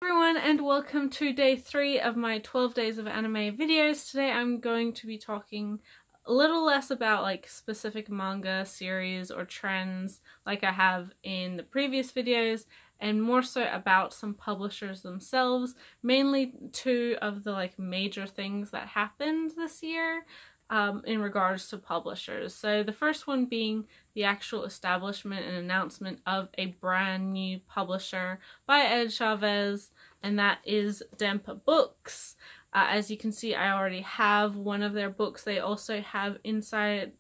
Everyone, and welcome to day 3 of my 12 days of anime videos. Today I'm going to be talking a little less about like specific manga series or trends like I have in the previous videos, and more so about some publishers themselves, mainly 2 of the like major things that happened this year in regards to publishers. So the first one being the actual establishment and announcement of a brand new publisher by Ed Chavez, and that is Denpa Books. As you can see, I already have one of their books. They also have Inside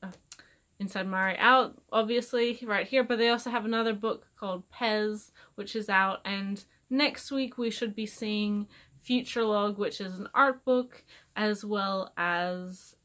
Mari out, obviously, right here, but they also have another book called Pez, which is out, and next week we should be seeing Future Log, which is an art book, as well as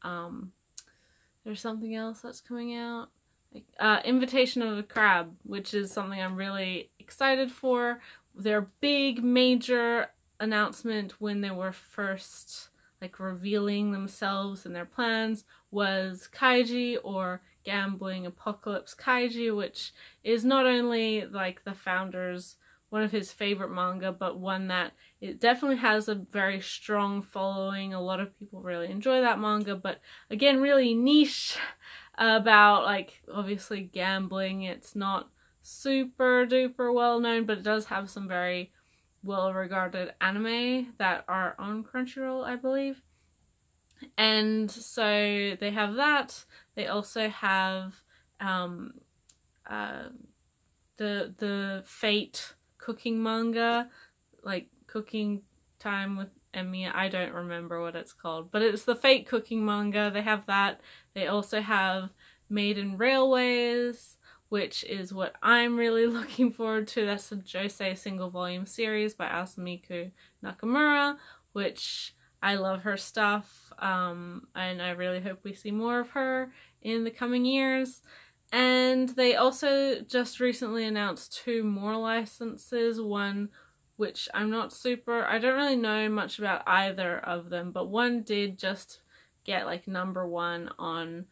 there's something else that's coming out, like Invitation of the Crab, which is something I'm really excited for. Their big major announcement when they were first like revealing themselves and their plans was Kaiji, or Gambling Apocalypse Kaiji, which is not only like the founder's one of his favorite manga, but one that it definitely has a very strong following. A lot of people really enjoy that manga, but again, really niche about like obviously gambling. It's not super duper well known, but it does have some very well regarded anime that are on Crunchyroll, I believe. And so they have that. They also have the Fate cooking manga, like Cooking Time with Emiya. I don't remember what it's called, but it's the Fate cooking manga. They have that. They also have Maiden Railways, which is what I'm really looking forward to. That's a Josei single volume series by Asamiku Nakamura, which I love her stuff, and I really hope we see more of her in the coming years. And they also just recently announced 2 more licenses, one which I don't really know much about either of them, but one did just get like #1 on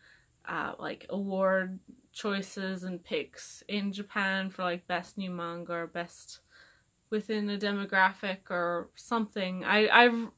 like award choices and picks in Japan for like best new manga or best within a demographic or something. I've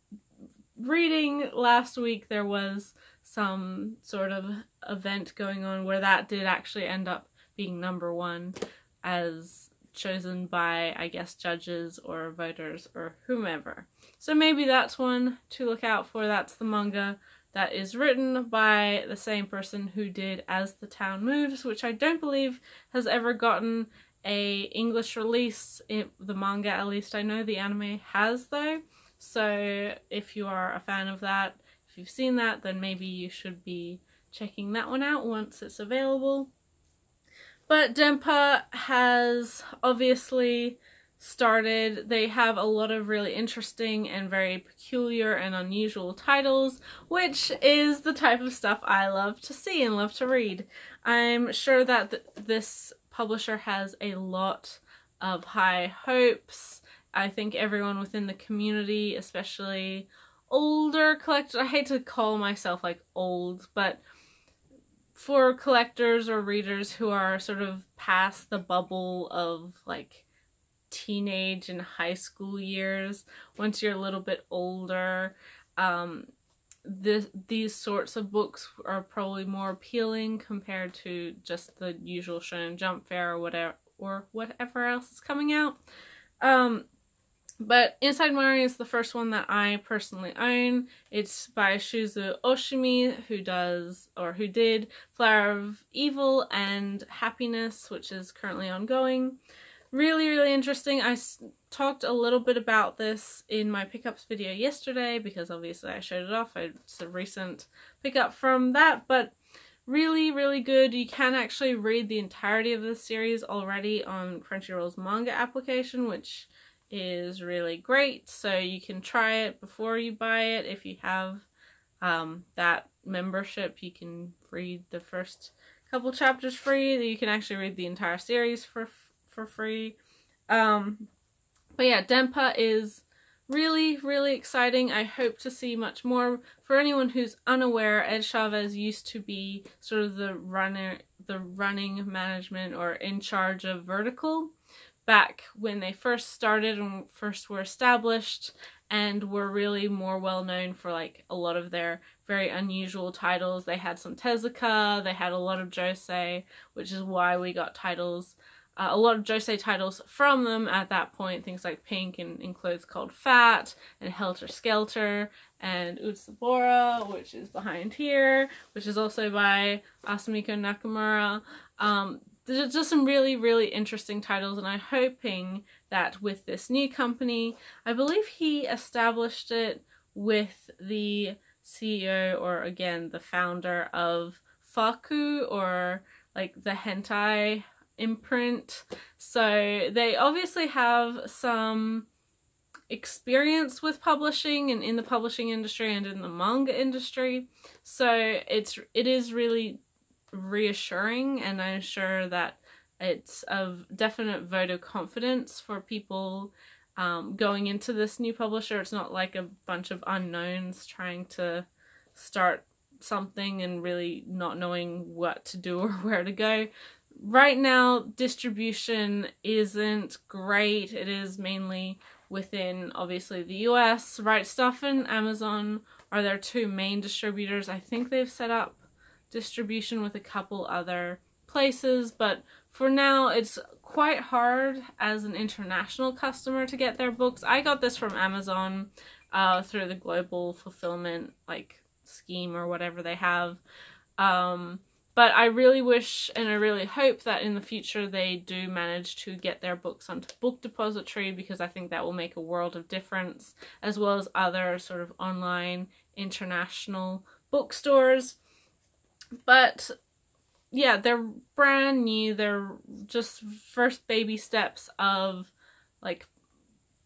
reading last week there was some sort of event going on where that did actually end up being #1 as chosen by, I guess, judges or voters or whomever. So maybe that's one to look out for. That's the manga that is written by the same person who did As the Town Moves, which I don't believe has ever gotten a English release. The manga, at least I know, the anime has though. So if you are a fan of that, if you've seen that, then maybe you should be checking that one out once it's available. But Denpa has obviously started. They have a lot of really interesting and very peculiar and unusual titles, which is the type of stuff I love to see and love to read. I'm sure that this publisher has a lot of high hopes. I think everyone within the community, especially older collectors, I hate to call myself like old, but for collectors or readers who are sort of past the bubble of like teenage and high school years, once you're a little bit older, these sorts of books are probably more appealing compared to just the usual Shonen Jump fare or whatever else is coming out. But Inside Mari is the first one that I personally own. It's by Shuzo Oshimi, who did Flower of Evil and Happiness, which is currently ongoing. Really, really interesting. I talked a little bit about this in my pickups video yesterday because obviously I showed it off. It's a recent pickup from that, but really, really good. You can actually read the entirety of this series already on Crunchyroll's manga application, which is really great. So you can try it before you buy it. If you have that membership, you can read the first couple chapters free. You can actually read the entire series for free. But yeah, Denpa is really, really exciting. I hope to see much more. For anyone who's unaware, Ed Chavez used to be sort of the running management or in charge of Vertical, back when they first started and first were established, and were really more well known for like a lot of their very unusual titles. They had some Tezuka, they had a lot of josei, which is why we got titles, a lot of josei titles from them at that point, things like Pink and In Clothes Called Fat, and Helter Skelter, and Utsubora, which is behind here, which is also by Asumiko Nakamura. There's just some really, really interesting titles, and I'm hoping that with this new company, I believe he established it with the CEO, or again, the founder of Faku, or like the hentai imprint. So they obviously have some experience with publishing and in the publishing industry and in the manga industry. So it is really reassuring, and I'm sure that it's a definite vote of confidence for people going into this new publisher. It's not like a bunch of unknowns trying to start something and really not knowing what to do or where to go. Right now, distribution isn't great. It is mainly within, obviously, the US. Right Stuff and Amazon are their two main distributors. I think they've set up distribution with a couple other places, but for now it's quite hard as an international customer to get their books. I got this from Amazon through the global fulfillment like scheme or whatever they have. But I really wish and I really hope that in the future they do manage to get their books onto Book Depository, because I think that will make a world of difference, as well as other sort of online international bookstores. But yeah, they're brand new. They're just first baby steps of like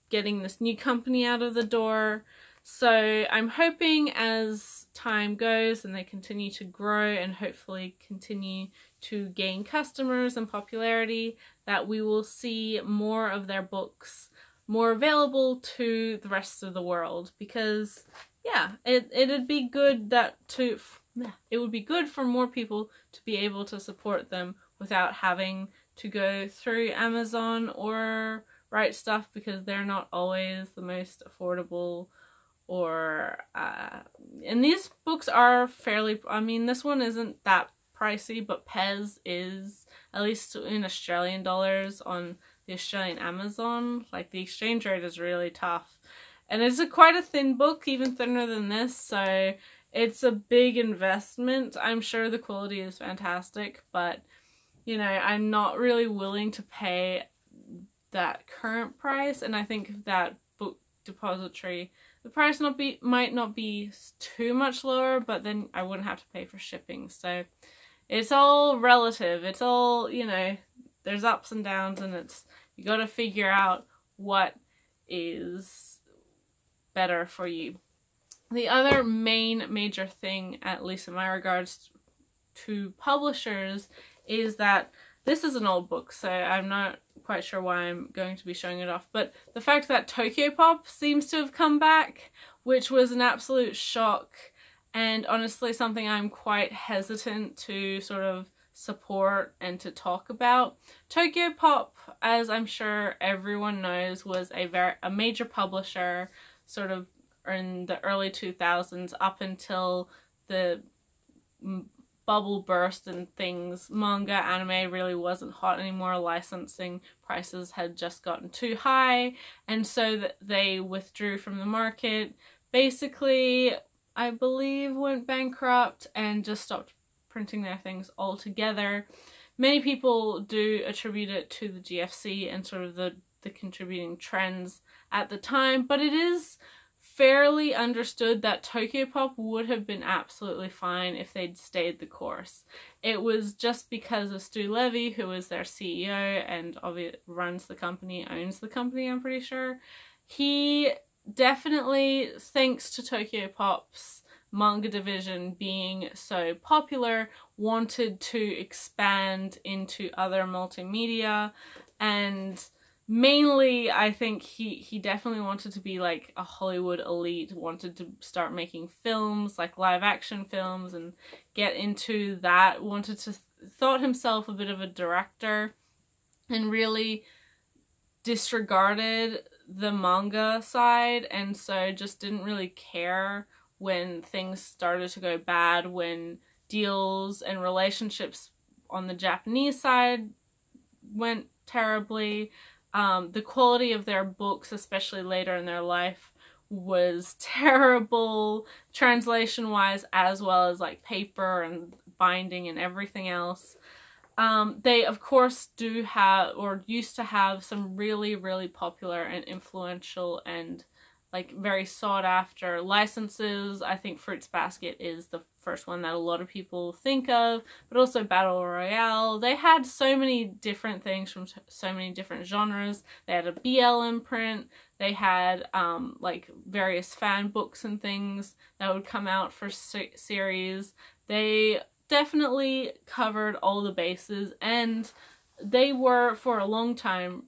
getting this new company out of the door. So I'm hoping as time goes and they continue to grow and hopefully continue to gain customers and popularity, that we will see more of their books more available to the rest of the world. Because yeah, it'd be good it would be good for more people to be able to support them without having to go through Amazon or Right Stuff, because they're not always the most affordable. Or and these books are fairly, I mean, this one isn't that pricey, but Pez is, at least in Australian dollars on the Australian Amazon. Like, the exchange rate is really tough, and it's quite a thin book, even thinner than this, so it's a big investment. I'm sure the quality is fantastic, but you know, I'm not really willing to pay that current price, and I think that Book Depository, the price might not be too much lower, but then I wouldn't have to pay for shipping. So it's all relative. It's all, you know, there's ups and downs, and you got to figure out what is better for you. The other major thing, at least in my regards to publishers, is that this is an old book, so I'm not quite sure why I'm going to be showing it off, but the fact that Tokyopop seems to have come back, which was an absolute shock, and honestly something I'm quite hesitant to sort of support and to talk about. Tokyopop, as I'm sure everyone knows, was a major publisher sort of in the early 2000s up until the bubble burst and things. Manga, anime really wasn't hot anymore. Licensing prices had just gotten too high, and so that they withdrew from the market. Basically, I believe went bankrupt and just stopped printing their things altogether. Many people do attribute it to the GFC and sort of the contributing trends at the time, but it is fairly understood that Tokyopop would have been absolutely fine if they'd stayed the course. It was just because of Stu Levy, who is their CEO and obviously runs the company, owns the company, I'm pretty sure. He definitely, thanks to Tokyopop's manga division being so popular, wanted to expand into other multimedia, and mainly, I think he definitely wanted to be like a Hollywood elite, wanted to start making films, like live action films, and get into that, thought himself a bit of a director, and really disregarded the manga side, and so just didn't really care when things started to go bad, when deals and relationships on the Japanese side went terribly. The quality of their books, especially later in their life, was terrible, translation-wise, as well as like paper and binding and everything else. They of course do have, or used to have, some really, really popular and influential and like very sought after licenses. I think Fruits Basket is the first one that a lot of people think of, but also Battle Royale. They had so many different things from so many different genres. They had a BL imprint. They had like various fan books and things that would come out for series. They definitely covered all the bases, and they were, for a long time,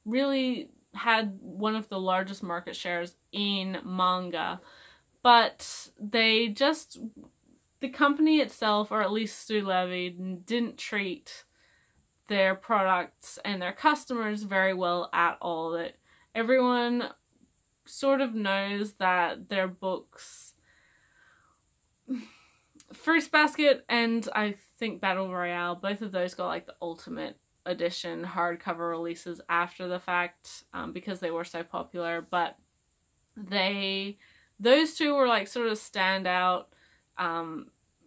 really had one of the largest market shares in manga. But they just, the company itself, or at least Stu Levy, didn't treat their products and their customers very well at all. That everyone sort of knows that their books, Fruits Basket and I think Battle Royale, both of those got like the ultimate edition hardcover releases after the fact, because they were so popular. But those two were like sort of standout,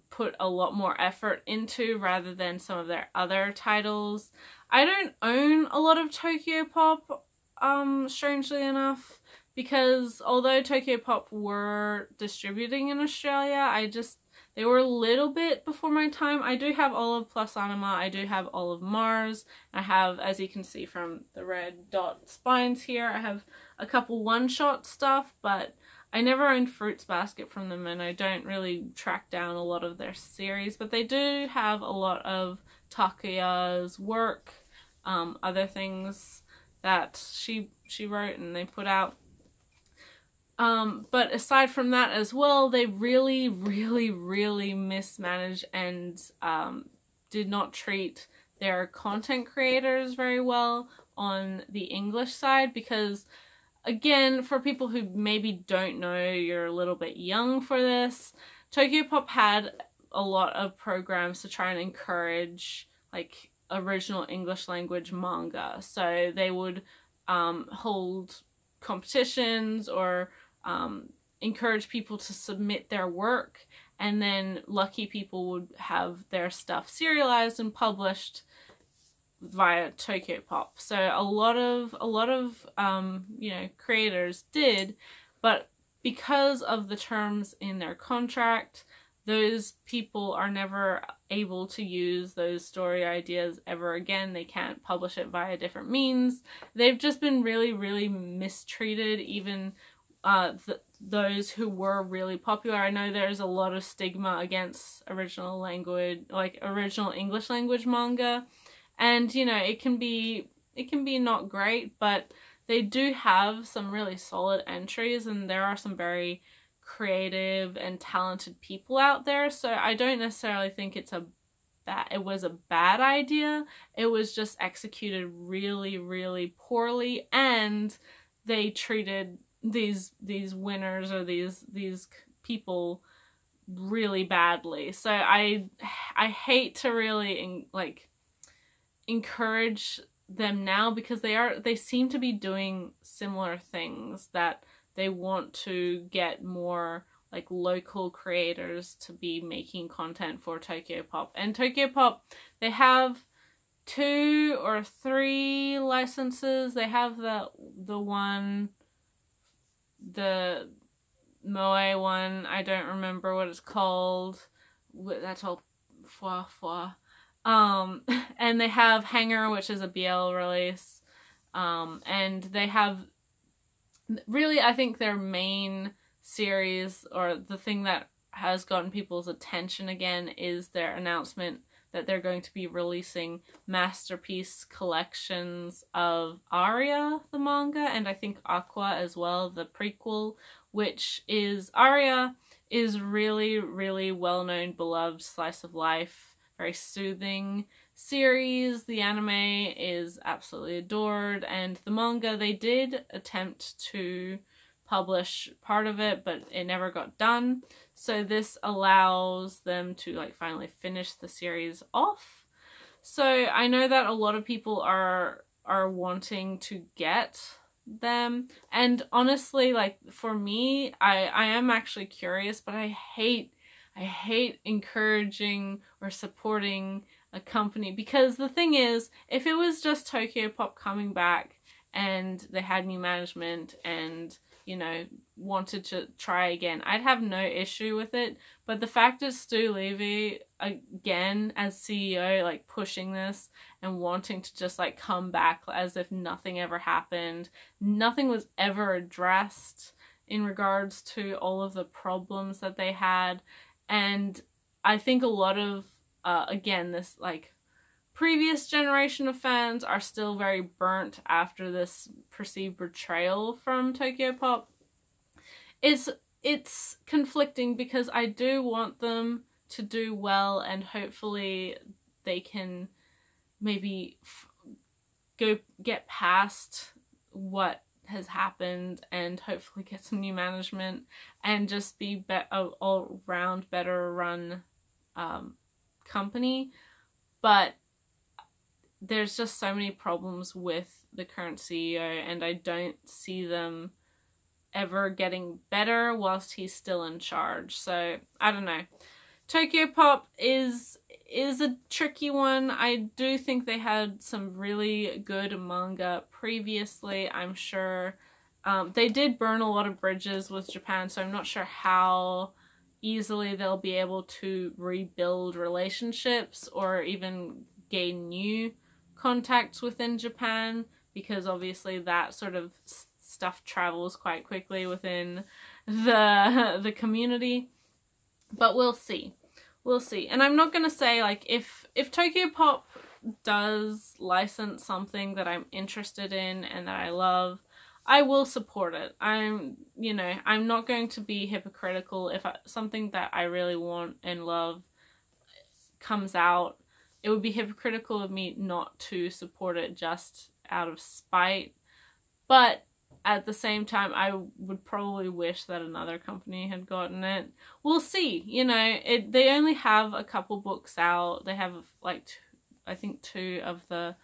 put a lot more effort into, rather than some of their other titles. I don't own a lot of Tokyopop, strangely enough, because although Tokyopop were distributing in Australia, they were a little bit before my time. I do have all of Plus Anima, I do have all of Mars, I have, as you can see from the red dot spines here, I have a couple one-shot stuff, but I never owned Fruits Basket from them, and I don't really track down a lot of their series, but they do have a lot of Takuya's work, other things that she wrote and they put out. But aside from that as well, they really, really, really mismanaged and did not treat their content creators very well on the English side, because, again, for people who maybe don't know, you're a little bit young for this, Tokyopop had a lot of programs to try and encourage like original English language manga. So they would hold competitions or encourage people to submit their work, and then lucky people would have their stuff serialized and published via Tokyopop. So a lot of you know, creators did, but because of the terms in their contract, those people are never able to use those story ideas ever again. They can't publish it via different means. They've just been really, really mistreated, even those who were really popular. I know there's a lot of stigma against original language, like original English language manga, and you know, it can be not great, but they do have some really solid entries, and there are some very creative and talented people out there. So I don't necessarily think it was a bad idea. It was just executed really, really poorly, and they treated these winners or these people really badly. So I hate to really encourage them now, because they seem to be doing similar things, that they want to get more like local creators to be making content for Tokyopop. And Tokyopop, they have 2 or 3 licenses. They have the Moe one, I don't remember what it's called. That's all fwa. And they have Hanger, which is a BL release. And they have, really, I think their main series, or the thing that has gotten people's attention again, is their announcement that they're going to be releasing masterpiece collections of Aria, the manga, and I think Aqua as well, the prequel, which is, Aria is really, really well-known, beloved slice of life, very soothing series. The anime is absolutely adored, and the manga, they did attempt to publish part of it, but it never got done. So this allows them to like finally finish the series off. So I know that a lot of people are wanting to get them, and honestly, like for me, I am actually curious, but I hate encouraging or supporting a company, because the thing is, if it was just Tokyopop coming back and they had new management and, you know, wanted to try again, I'd have no issue with it. But the fact is Stu Levy, again, as CEO, like pushing this and wanting to just like come back as if nothing ever happened, nothing was ever addressed in regards to all of the problems that they had. And I think a lot of, again, this like previous generation of fans are still very burnt after this perceived betrayal from Tokyopop. It's conflicting, because I do want them to do well, and hopefully they can maybe get past what has happened and hopefully get some new management and just be all round better run company. But there's just so many problems with the current CEO, and I don't see them ever getting better whilst he's still in charge. So I don't know. Tokyopop is a tricky one. I do think they had some really good manga previously. I'm sure they did burn a lot of bridges with Japan, so I'm not sure how easily they'll be able to rebuild relationships or even gain new contacts within Japan, because obviously that sort of stuff travels quite quickly within the community. But we'll see. We'll see. And I'm not gonna say, like, if Tokyopop does license something that I'm interested in and that I love, I will support it. I'm not going to be hypocritical. If something that I really want and love comes out, it would be hypocritical of me not to support it just out of spite. But at the same time, I would probably wish that another company had gotten it. We'll see. You know, they only have a couple books out. They have like I think 2 of the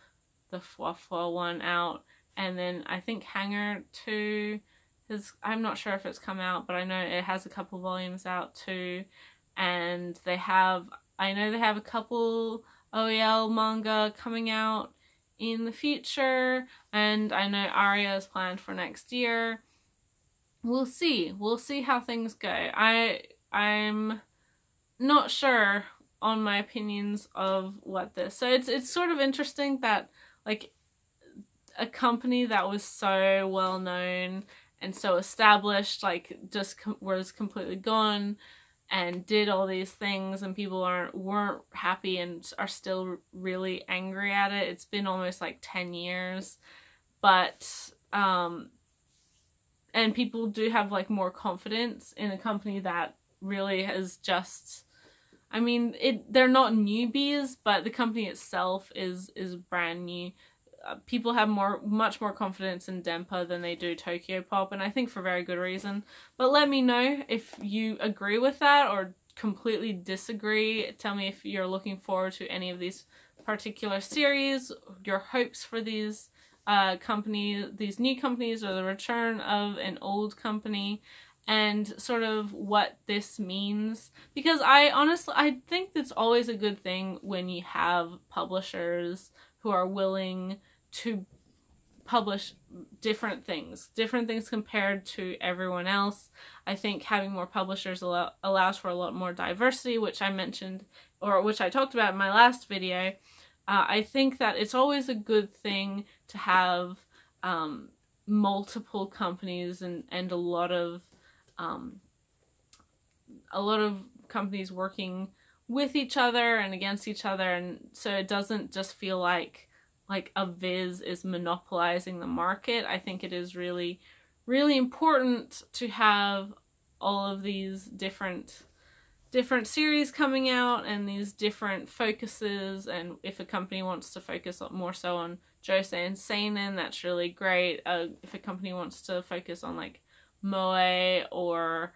Fwa one out, and then I think Hanger 2 is, I'm not sure if it's come out, but I know it has a couple volumes out too. And I know they have a couple OEL manga coming out in the future, and I know Aria is planned for next year. We'll see. We'll see how things go. I'm not sure on my opinions of what this. So it's sort of interesting that like a company that was so well known and so established like just was completely gone and did all these things, and people weren't happy and are still really angry at it. It's been almost like 10 years, but and people do have like more confidence in a company that really has just, I mean, they're not newbies, but the company itself is brand new. People have much more confidence in Denpa than they do Tokyopop, and I think for very good reason. But let me know if you agree with that or completely disagree. Tell me if you're looking forward to any of these particular series, your hopes for these these new companies, or the return of an old company, and sort of what this means. Because I think it's always a good thing when you have publishers who are willing to publish different things compared to everyone else. I think having more publishers allows for a lot more diversity, which I mentioned, or which I talked about in my last video. I think that it's always a good thing to have multiple companies and a lot of companies working with each other and against each other, and so it doesn't just feel like a Viz is monopolizing the market. I think it is really, really important to have all of these different different series coming out and these different focuses, and if a company wants to focus more so on josei and seinen, that's really great. If a company wants to focus on like moe or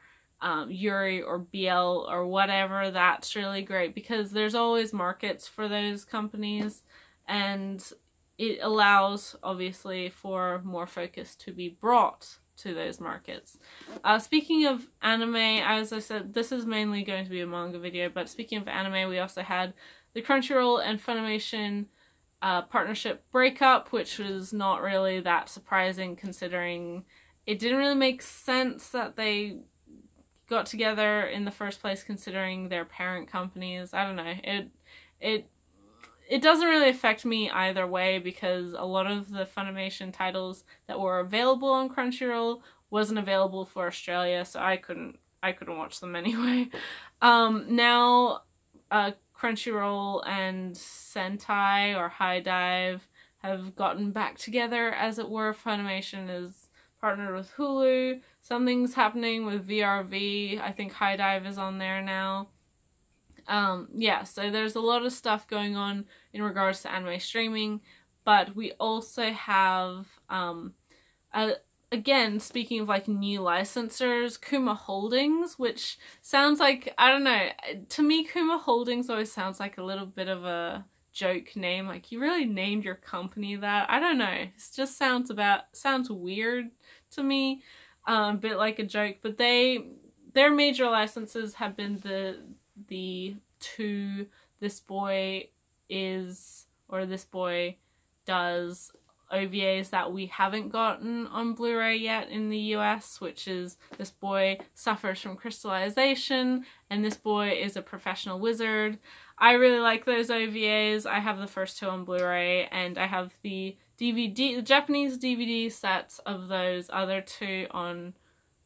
yuri or BL or whatever, that's really great because there's always markets for those companies, and it allows obviously for more focus to be brought to those markets. Speaking of anime, as I said, this is mainly going to be a manga video, but speaking of anime, we also had the Crunchyroll and Funimation partnership breakup, which was not really that surprising considering it didn't really make sense that they got together in the first place considering their parent companies. I don't know, it doesn't really affect me either way because a lot of the Funimation titles that were available on Crunchyroll wasn't available for Australia, so I couldn't watch them anyway. Now Crunchyroll and Sentai or High Dive have gotten back together, as it were. Funimation is partnered with Hulu. Something's happening with VRV. I think High Dive is on there now. Yeah, so there's a lot of stuff going on in regards to anime streaming, but we also have, again, speaking of like new licensors, Kuma Holdings, which sounds like, I don't know, to me Kuma Holdings always sounds like a little bit of a joke name, like you really named your company that. I don't know, it just sounds weird to me, a bit like a joke, but their major licenses have been the two This Boy Is, or This Boy Does OVAs that we haven't gotten on Blu-ray yet in the US, which is This Boy Suffers from Crystallization and This Boy Is a Professional Wizard. I really like those OVAs. I have the first two on Blu-ray, and I have the Japanese DVD sets of those other two on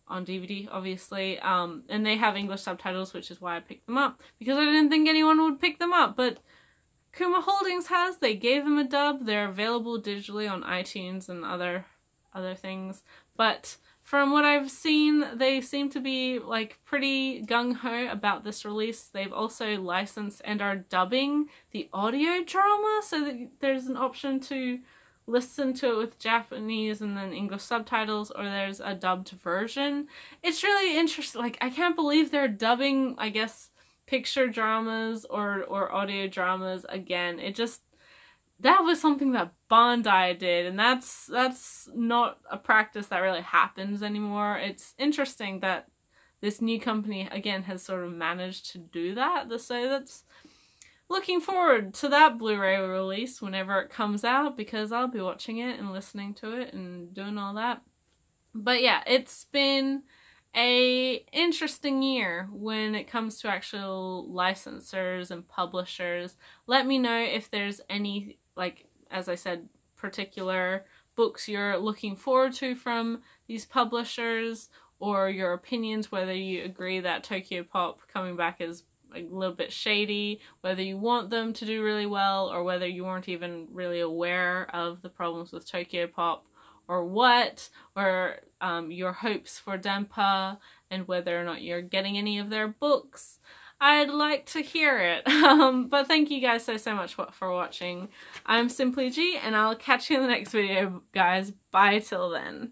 DVD, obviously, and they have English subtitles, which is why I picked them up, because I didn't think anyone would pick them up, but Kuma Holdings has. They gave them a dub. They're available digitally on iTunes and other things, but from what I've seen, they seem to be like pretty gung-ho about this release. They've also licensed and are dubbing the audio drama, so that there's an option to listen to it with Japanese and then English subtitles, or there's a dubbed version. It's really interesting. Like, I can't believe they're dubbing, I guess, picture dramas or audio dramas again. That was something that Bandai did, and that's not a practice that really happens anymore. It's interesting that this new company again has sort of managed to do that, so that's looking forward to that Blu-ray release whenever it comes out, because I'll be watching it and listening to it and doing all that. But yeah, it's been a interesting year when it comes to actual licensors and publishers. Let me know if there's any, like, as I said, particular books you're looking forward to from these publishers, or your opinions, whether you agree that Tokyopop coming back is a little bit shady, whether you want them to do really well, or whether you weren't even really aware of the problems with Tokyopop, or what, or your hopes for Denpa, and whether or not you're getting any of their books. I'd like to hear it. But thank you guys so much for watching. I'm Simply G, and I'll catch you in the next video, guys. Bye till then.